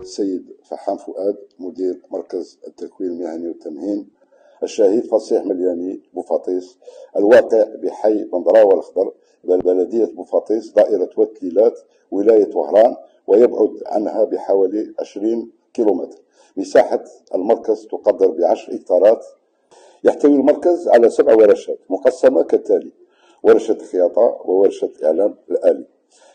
السيد فحام فؤاد مدير مركز التكوين المهني والتمهين، الشهيد فصيح ملياني بوفاطيس، الواقع بحي بندراوة الأخضر بلدية بوفاطيس دائرة وتليلات ولاية وهران، ويبعد عنها بحوالي 20 كيلومتر. مساحة المركز تقدر ب10 هكتارات. يحتوي المركز على 7 ورشات مقسمة كالتالي: ورشة خياطة وورشة إعلام الآلي.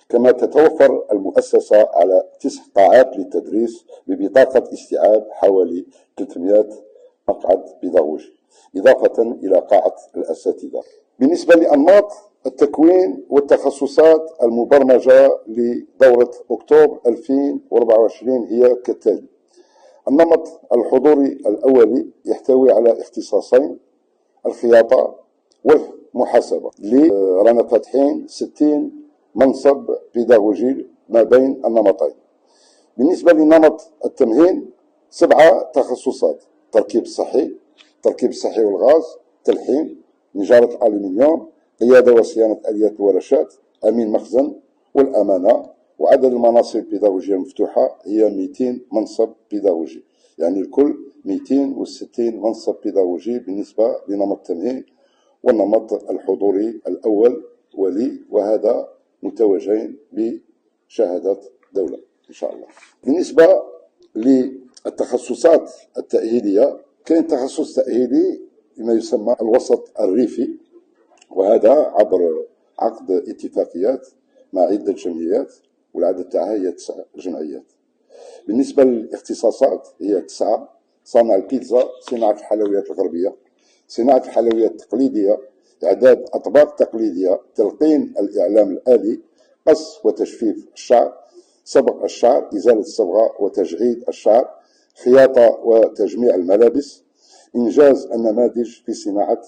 كما تتوفر المؤسسة على 9 قاعات للتدريس ببطاقة استيعاب حوالي 300 مقعد بيداغوجي، إضافة إلى قاعة الأساتذة. بالنسبة لأنماط التكوين والتخصصات المبرمجة لدورة أكتوبر 2024 هي كالتالي: النمط الحضوري الأولي يحتوي على اختصاصين: الخياطة والمحاسبة. رانا فاتحين 60 منصب بيداغوجي ما بين النمطين. بالنسبة لنمط التمهين 7 تخصصات: التركيب الصحي والغاز، تلحيم، نجارة الألمنيوم، قيادة وصيانة آليات الورشات، أمين مخزن، والأمانة. وعدد المناصب البيداغوجية المفتوحة هي 200 منصب بيداغوجي، يعني الكل 260 منصب بيداغوجي بالنسبة لنمط التمهين. والنمط الحضوري الأول وهذا متوجين بشهادة دولة إن شاء الله. بالنسبة للتخصصات التأهيلية، كاين تخصص تأهيلي بما يسمى الوسط الريفي، وهذا عبر عقد اتفاقيات مع عدة جمعيات، والعدد تاعها هي 9 جمعيات. بالنسبة للاختصاصات هي 9: صنع البيتزا، صناعة الحلويات الغربية، صناعة الحلويات التقليدية، إعداد أطباق تقليدية، تلقين الإعلام الآلي، قص وتجفيف الشعر، صبغ الشعر، إزالة الصبغة وتجعيد الشعر، خياطة وتجميع الملابس، إنجاز النماذج في صناعة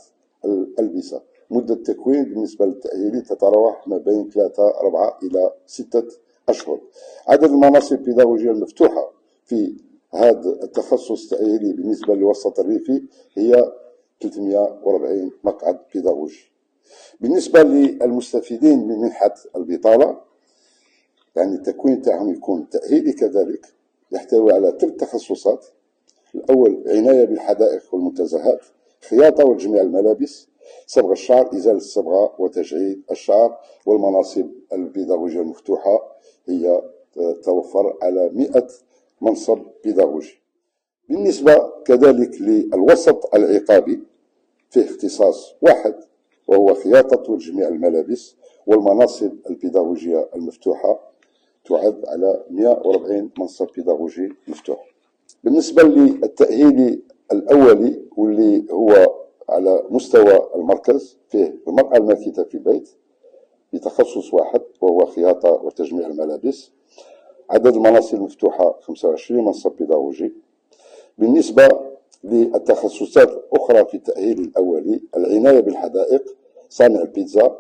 الألبسة. مدة التكوين بالنسبة للتأهيلي تتراوح ما بين 3-4 إلى 6 أشهر. عدد المناصب البيداغوجية المفتوحة في هذا التخصص التأهيلي بالنسبة للوسط الريفي هي 340 مقعد بيداغوجي. بالنسبة للمستفيدين من منحة البطالة، يعني التكوين تاعهم يكون تأهيلي كذلك، يحتوي على 3 تخصصات: الأول عناية بالحدائق والمنتزهات، خياطة وتجميع الملابس، صبغ الشعر، إزالة الصبغة وتجعيد الشعر. والمناصب البيداغوجية المفتوحة هي توفر على 100 منصب بيداغوجي. بالنسبة كذلك للوسط العقابي فيه اختصاص واحد وهو خياطة وتجميع الملابس، والمناصب البيداغوجية المفتوحة تعد على 140 منصب بيداغوجي مفتوح. بالنسبة للتأهيل الأولي واللي هو على مستوى المركز فيه المرأة الماكثة في البيت بتخصص واحد وهو خياطة وتجميع الملابس. عدد المناصب المفتوحة 25 منصب بيداغوجي. بالنسبة للتخصصات الأخرى في التأهيل الأولي: العناية بالحدائق، صانع البيتزا،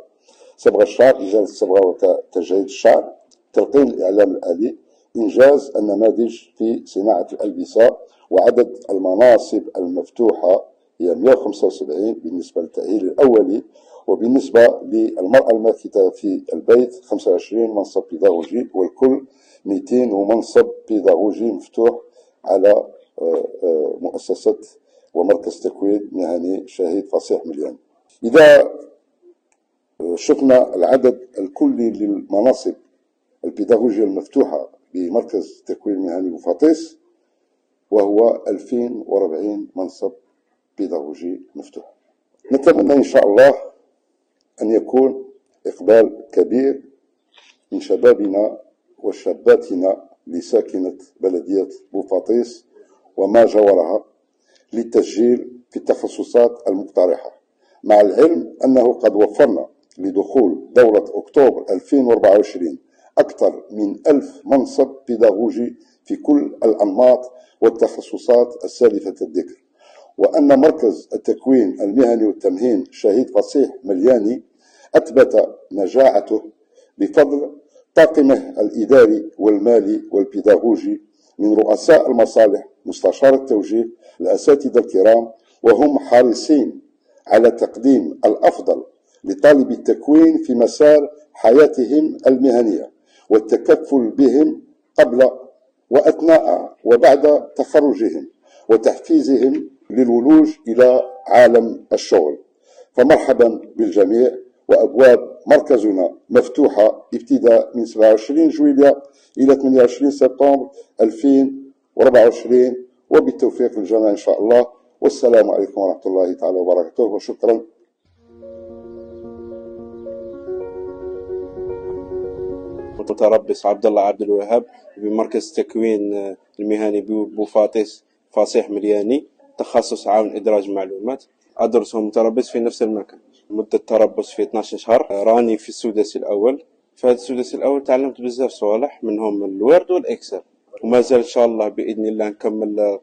صبغ الشعر، إزالة الصبغة وتجعيد الشعر، تلقين الإعلام الآلي، إنجاز النماذج في صناعة الألبسة. وعدد المناصب المفتوحة هي 175 بالنسبة للتأهيل الأولي. وبالنسبة للمرأة الماكثة في البيت 25 منصب بيداغوجي، والكل 200 منصب بيداغوجي مفتوح على مؤسسة ومركز تكوين مهني شهيد فصيح ملياني. إذا شفنا العدد الكلي للمناصب البيداغوجية المفتوحة بمركز تكوين مهني بوفاطيس وهو 2040 منصب بيداغوجي مفتوح. نتمنى إن شاء الله أن يكون إقبال كبير من شبابنا وشاباتنا لساكنة بلدية بوفاطيس وما جاورها للتسجيل في التخصصات المقترحة، مع العلم أنه قد وفرنا لدخول دورة أكتوبر 2024 أكثر من 1000 منصب بيداغوجي في كل الأنماط والتخصصات السالفة الذكر، وأن مركز التكوين المهني والتمهين شهيد فصيح ملياني أثبت نجاعته بفضل طاقمه الإداري والمالي والبيداغوجي من رؤساء المصالح، مستشار التوجيه، الأساتذة الكرام، وهم حريصين على تقديم الأفضل لطالب التكوين في مسار حياتهم المهنية والتكفل بهم قبل وأثناء وبعد تخرجهم وتحفيزهم للولوج إلى عالم الشغل. فمرحبا بالجميع، وأبواب مركزنا مفتوحة ابتداء من 27 جويلية إلى 28 سبتمبر 2024، وبالتوفيق للجميع إن شاء الله. والسلام عليكم ورحمة الله تعالى وبركاته، وشكرا. متربص عبد الله عبد الوهاب بمركز التكوين المهني بوفاطس فصيح ملياني، تخصص عون إدراج معلومات. أدرس متربص في نفس المكان، مدة تربص في 12 شهر. راني في السداسي الأول. في هذا السداسي الأول تعلمت بزاف صوالح، منهم الوورد والإكسل، وما زال إن شاء الله بإذن الله نكمل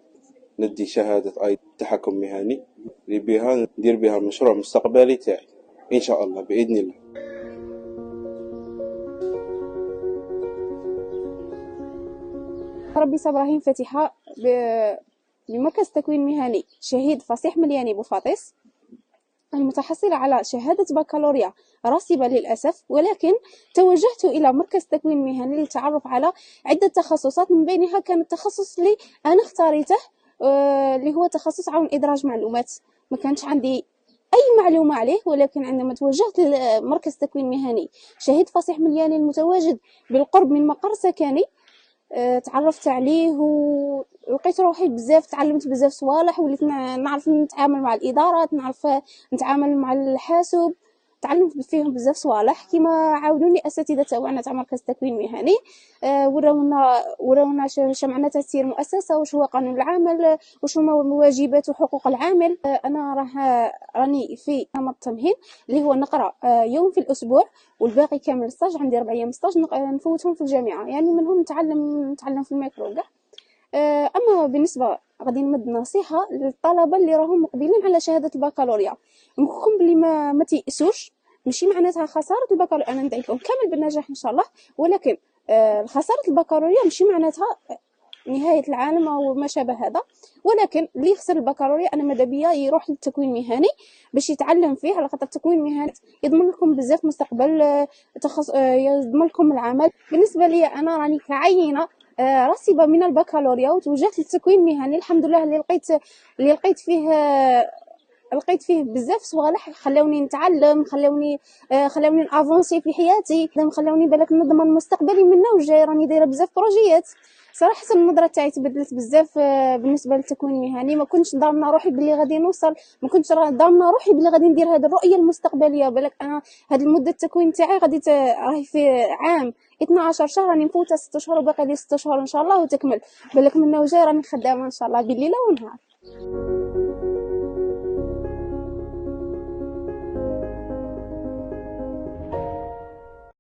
ندي شهادة أي تحكم مهني اللي بها ندير بها مشروع مستقبلي تاعي إن شاء الله بإذن الله. متربصة إبراهيم فاتحة بمركز تكوين مهني شهيد فصيح ملياني بوفاطس، المتحصلة على شهادة بكالوريا راسبة للأسف، ولكن توجهت إلى مركز تكوين مهني للتعرف على عدة تخصصات، من بينها كان التخصص اللي أنا اختاريته اللي هو تخصص عون إدراج معلومات. ما كانش عندي أي معلومة عليه، ولكن عندما توجهت لمركز تكوين مهني شهيد فصيح ملياني المتواجد بالقرب من مقر سكني، تعرفت عليه ولقيت روحي بزاف، تعلمت بزاف صوالح، وليت نعرف نتعامل مع الادارات، نعرف نتعامل مع الحاسوب، تعلمت فيهم بزاف صوالح. كما عاودوني اساتذه تاعنا تاع مركز تكوين مهني، وراونا واش معنى تسيير مؤسسه، واش هو قانون العمل، واش هما واجبات وحقوق العامل. انا راني في نمط التمهيد اللي هو نقرا يوم في الاسبوع، والباقي كامل الستاج، عندي 4 ايام ستاج نفوتهم في الجامعه، يعني منهم نتعلم في الميكرو كاع. اما بالنسبه غادي نمد نصيحه للطلبه اللي راهم مقبلين على شهاده البكالوريا، نقولكم بلي ما تيأسوش، ماشي معناتها خساره البكالوريا، انا ندعي لكم كامل بالنجاح ان شاء الله، ولكن خساره البكالوريا ماشي معناتها نهايه العالم او ما شابه هذا. ولكن اللي يخسر البكالوريا انا ماذا بيا يروح للتكوين المهني باش يتعلم فيه، على خاطر التكوين المهني يضمن لكم بزاف مستقبل، يضمن لكم العمل. بالنسبه لي انا راني كعينه راسبه من البكالوريا وتوجهت للتكوين المهني، الحمد لله اللي لقيت فيه بزاف صوالح خلاوني نتعلم، خلاوني نافونسي في حياتي، خلاوني بالك نضمن مستقبلي منه وجاي. راني دايره بزاف بروجيات صراحه، النظره تاعي تبدلت بزاف بالنسبه للتكوين المهني. ما كنتش ضامنه روحي بلي غادي نوصل، ما كنتش ضامنه روحي بلي غادي ندير هذه الرؤيه المستقبليه. بالك انا هذه المده التكوين تاعي غادي راهي في عام 12 شهر، راني مفوته 6 شهور وباقي لي 6 شهور ان شاء الله وتكمل. بالك منه وجاي راني خدامه ان شاء الله بالليل ونهار.